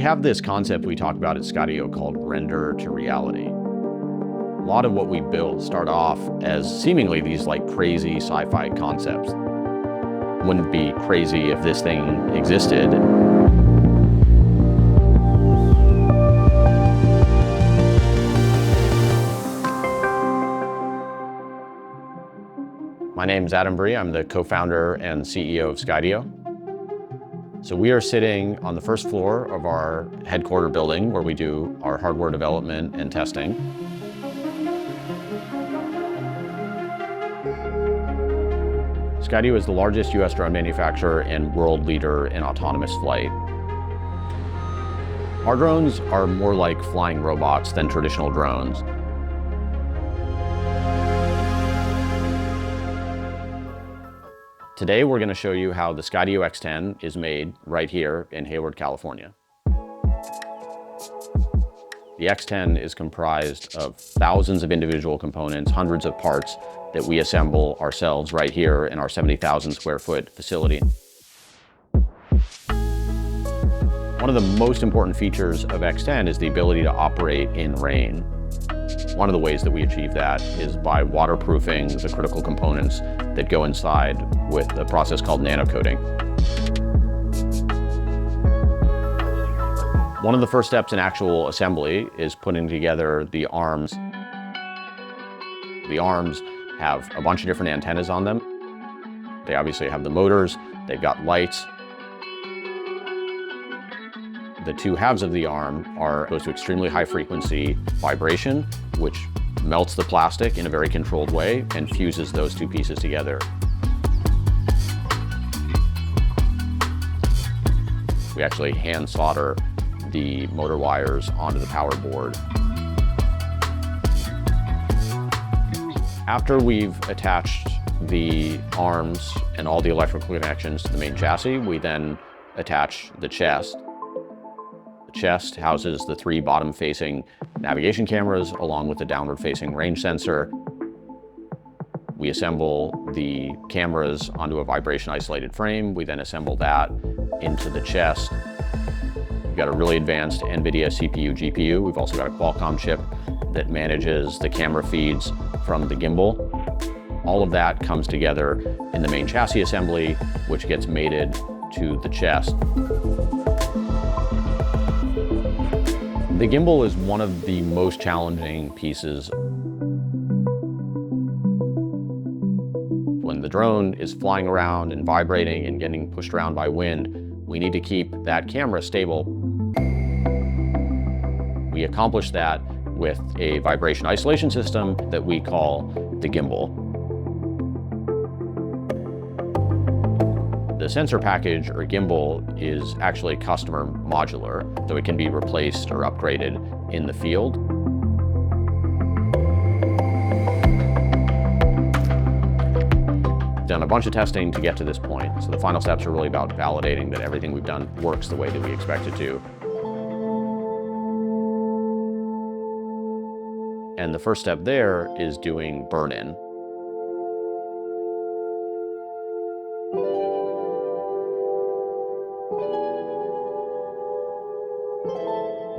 have this concept we talk about at Skydio called render to reality. A lot of what we build start off as seemingly these like crazy sci-fi concepts. Wouldn't be crazy if this thing existed. My name is Adam Bry. I'm the co-founder and CEO of Skydio. So we are sitting on the first floor of our headquarter building where we do our hardware development and testing. Skydio is the largest US drone manufacturer and world leader in autonomous flight. Our drones are more like flying robots than traditional drones. Today, we're going to show you how the Skydio X10 is made right here in Hayward, California. The X10 is comprised of thousands of individual components, hundreds of parts that we assemble ourselves right here in our 70,000 square foot facility. One of the most important features of X10 is the ability to operate in rain. One of the ways that we achieve that is by waterproofing the critical components that go inside with a process called nanocoating. One of the first steps in actual assembly is putting together the arms. The arms have a bunch of different antennas on them. They obviously have the motors, they've got lights. The two halves of the arm are exposed to extremely high frequency vibration, which melts the plastic in a very controlled way and fuses those two pieces together. We actually hand solder the motor wires onto the power board. After we've attached the arms and all the electrical connections to the main chassis, we then attach the chest. The chest houses the three bottom-facing navigation cameras along with the downward-facing range sensor. We assemble the cameras onto a vibration-isolated frame. We then assemble that into the chest. We've got a really advanced NVIDIA CPU GPU. We've also got a Qualcomm chip that manages the camera feeds from the gimbal. All of that comes together in the main chassis assembly, which gets mated to the chest. The gimbal is one of the most challenging pieces. When the drone is flying around and vibrating and getting pushed around by wind, we need to keep that camera stable. We accomplish that with a vibration isolation system that we call the gimbal. The sensor package, or gimbal, is actually customer modular, so it can be replaced or upgraded in the field. We've done a bunch of testing to get to this point, so the final steps are really about validating that everything we've done works the way that we expect it to. And the first step there is doing burn-in.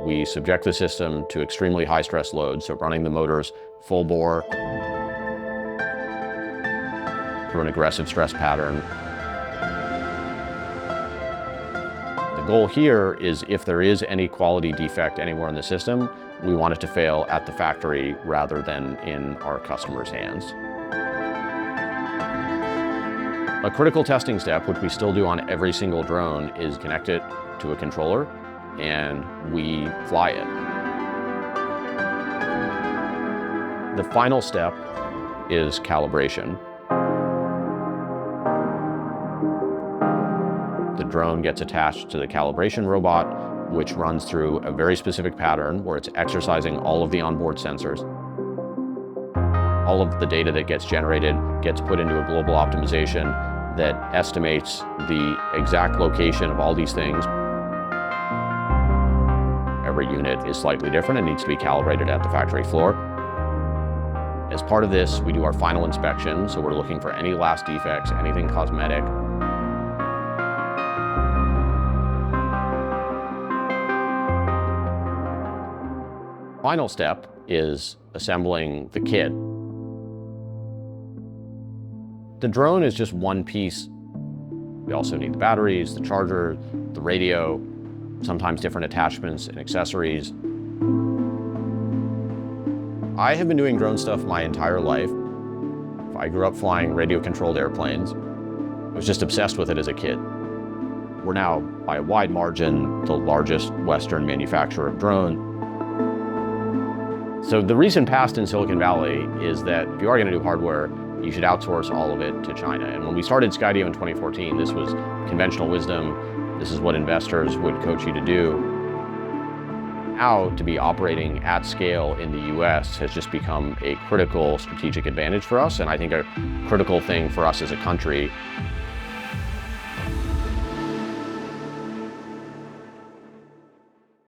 We subject the system to extremely high stress loads, so running the motors full bore through an aggressive stress pattern. The goal here is if there is any quality defect anywhere in the system, we want it to fail at the factory rather than in our customers' hands. A critical testing step, which we still do on every single drone, is connect it to a controller and we fly it. The final step is calibration. The drone gets attached to the calibration robot, which runs through a very specific pattern where it's exercising all of the onboard sensors. All of the data that gets generated gets put into a global optimization that estimates the exact location of all these things. Every unit is slightly different and needs to be calibrated at the factory floor. As part of this, we do our final inspection, so we're looking for any last defects, anything cosmetic. final step is assembling the kit. The drone is just one piece. We also need the batteries, the charger, the radio, sometimes different attachments and accessories. I have been doing drone stuff my entire life. I grew up flying radio-controlled airplanes. I was just obsessed with it as a kid. We're now, by a wide margin, the largest Western manufacturer of drones. So the recent past in Silicon Valley is that if you are going to do hardware, you should outsource all of it to China. And when we started Skydio in 2014, this was conventional wisdom. This is what investors would coach you to do. Now, to be operating at scale in the US has just become a critical strategic advantage for us, and I think a critical thing for us as a country